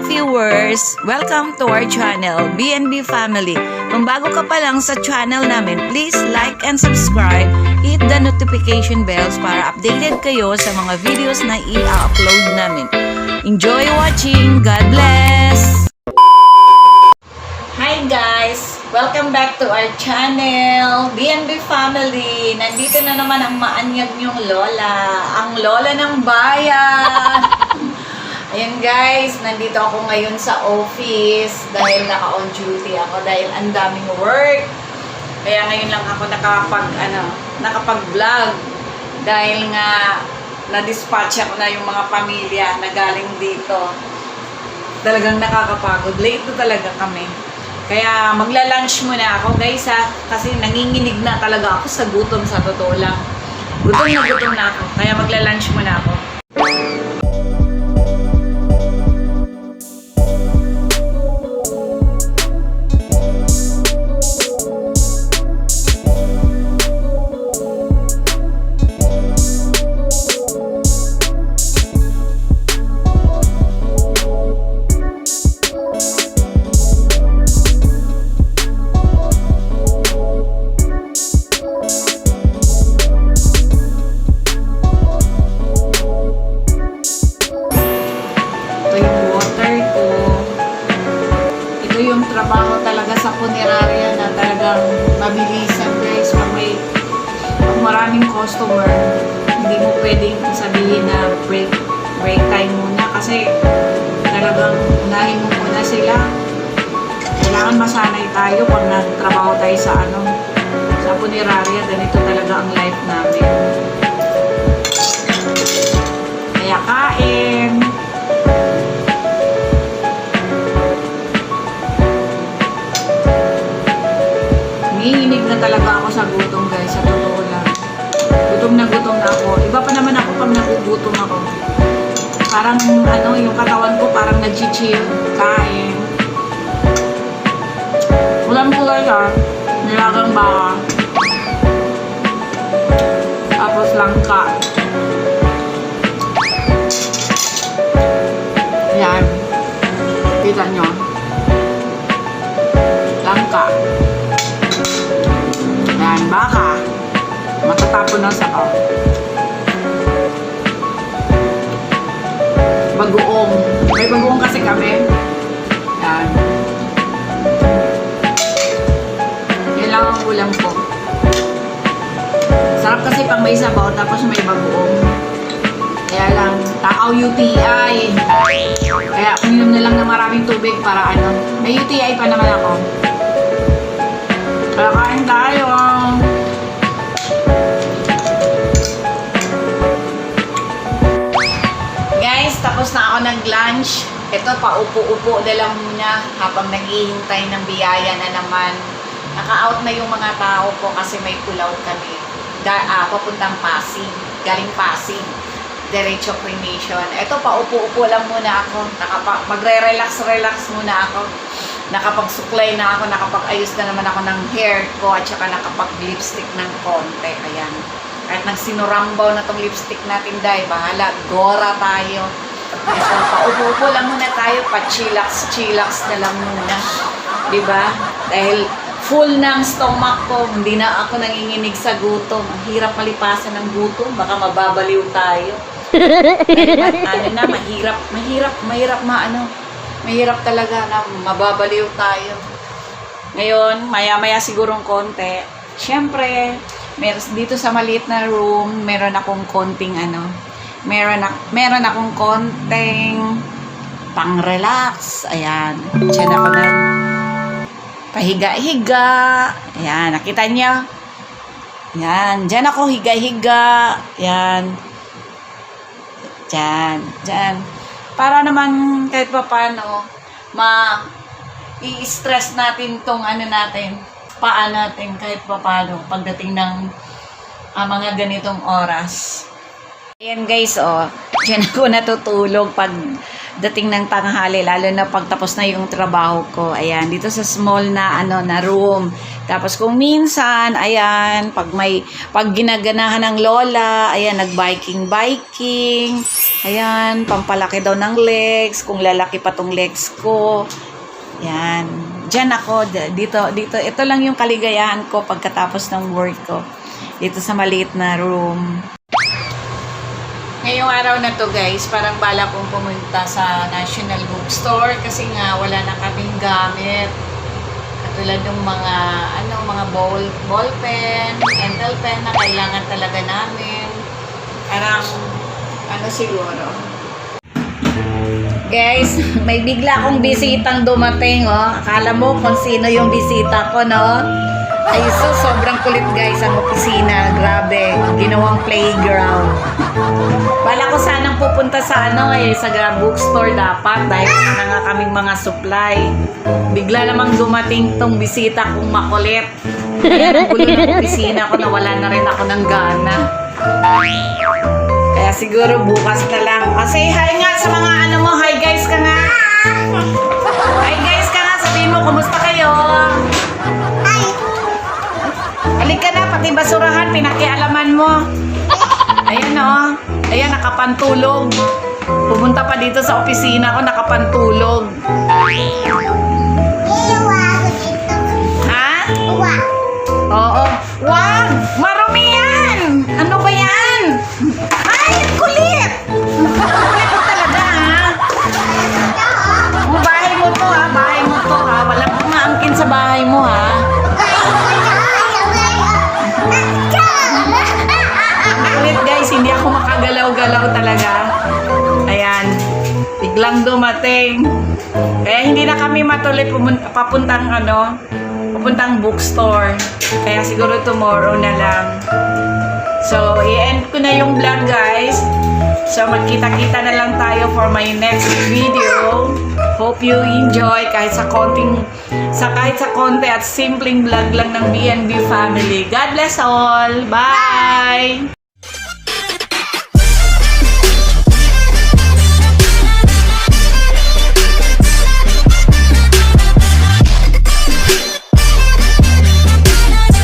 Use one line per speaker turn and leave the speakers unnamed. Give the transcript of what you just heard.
viewers! Welcome to our channel, BNB Family. Kung bago ka pa lang sa channel namin, please like and subscribe. Hit the notification bells para updated kayo sa mga videos na i-upload namin. Enjoy watching! God bless! Hi guys! Welcome back to our channel, BNB Family. Nandito na naman ang maanyag niyong lola, ang lola ng bayan. Ayan guys, nandito ako ngayon sa office dahil naka-on duty ako dahil ang daming work. Kaya ngayon lang ako nakapag-vlog dahil nga na-dispatch ako na yung mga pamilya na galing dito. Talagang nakakapagod. Late to talaga kami. Kaya magla-lunch muna ako guys kasi nanginginig na talaga ako sa gutom sa totoo lang. Gutom na ako. Kaya magla-lunch muna ako. Yung trabaho talaga sa punerarya na talagang mabilisan guys. Pag maraming customer, hindi mo pwedeng sabihin na break time muna kasi talagang unahin mo muna sila. Kailangan masanay tayo pag nagtrabaho tayo sa sa punerarya. Ganito talaga ang life namin. Kaya kain! Nanginginig na talaga ako sa gutom guys, sa totoo lang. Gutom na ako. Iba pa naman ako pag nagugutom ako. Parang yung katawan ko parang nag-chill, kain. Ulam ko guys nilagang baka. Tapos langka. Yan. Kita nyo. Langka. Yan, baka. Matatapon na sa ako. Bagoong. May bagoong kasi kami. Yan. Yan lang ang ulam ko. Sarap kasi pang may sabaw tapos may bagoong. Kaya lang, takaw UTI. Kaya uminom na lang ng maraming tubig para may UTI pa naman ako. Kaya kain tayo. Guys, tapos na ako nag-lunch. Ito, paupo-upo na lang muna habang naghihintay ng biyaya na naman. Naka-out na yung mga tao ko kasi may pulaw kami. Papuntang Pasig. Galing Pasig. Diretso cremation. Ito, paupo-upo lang muna ako. Magre-relax muna ako. Nakapagsuklay na ako, nakapag-ayos na naman ako ng hair ko at saka nakapag-lipstick ng konti. Ayan. Kahit nagsinurambaw na tong lipstick natin dahil bahala, gora tayo. So, paupo-upo lang muna tayo, pa-chillax na lang muna. Diba? Dahil full ng stomach ko, hindi na ako nanginginig sa gutom. Ang hirap malipasan ng gutom, baka mababaliw tayo. Dahil mahirap talaga na mababaliw tayo. Ngayon, maya-maya sigurong konti. Siyempre, dito sa maliit na room, meron akong konting meron akong konting pang-relax. Ayan. Diyan ako na pahiga-higa. Ayan. Nakita niyo? Ayan. Diyan ako higa-higa. Ayan. Diyan. Para naman kahit pa paano, i-stress natin tong paa natin kahit pa paano pagdating ng mga ganitong oras. Ayan guys, diyan ako natutulog pag dating ng tanghali, lalo na pagtapos na yung trabaho ko. Ayan, dito sa small na na room. Tapos kung minsan, ayan, pag ginaganahan ng lola, ayan, nag-biking. Ayan, pampalaki daw ng legs, kung lalaki pa tong legs ko. Ayan, dyan ako, dito, ito lang yung kaligayahan ko pagkatapos ng work ko. Dito sa maliit na room. Ngayong araw na to guys, parang bala kong pumunta sa National Bookstore kasi nga wala na kaming gamit. Katulad ng mga ball pen, pentel pen na kailangan talaga namin. Parang, siguro. Guys, may bigla akong bisitang dumating, oh. Akala mo kung sino yung bisita ko, no? Ay, sobrang kulit guys ang opisina. Grabe, ginawang playground. Bala ko sanang pupunta sa sa bookstore dapat dahil na nga kaming mga supply. Bigla namang dumating tong bisita kong makulit. Kaya ang gulo ng opisina ko, nawala na rin ako ng gana. Kaya siguro bukas na lang. Kasi hi nga sa mga hi guys ka nga. Hi guys ka nga, sabihin mo, kumusta kayo? Halika na, pati basurahan, pinakialaman mo. Ayan o. Ayan, nakapantulog. Pumunta pa dito sa opisina ko, nakapantulog. Ha? Oo. Wag! Marumi yan! Ano ba yan? Ay, kulit! Kulit mo talaga, ha? Bahay mo to, ha? Bahay mo to, ha? Walang umaangkin sa bahay mo, ha? Guys, hindi ako makagalaw-galaw talaga. Ayan, biglang dumating. Kaya hindi na kami matuloy papuntang bookstore. Kaya siguro tomorrow na lang. So, i-end ko na yung vlog guys. So, magkita-kita na lang tayo for my next video. Hope you enjoy kahit sa konti at simpleng vlog lang ng BNB family. God bless all. Bye!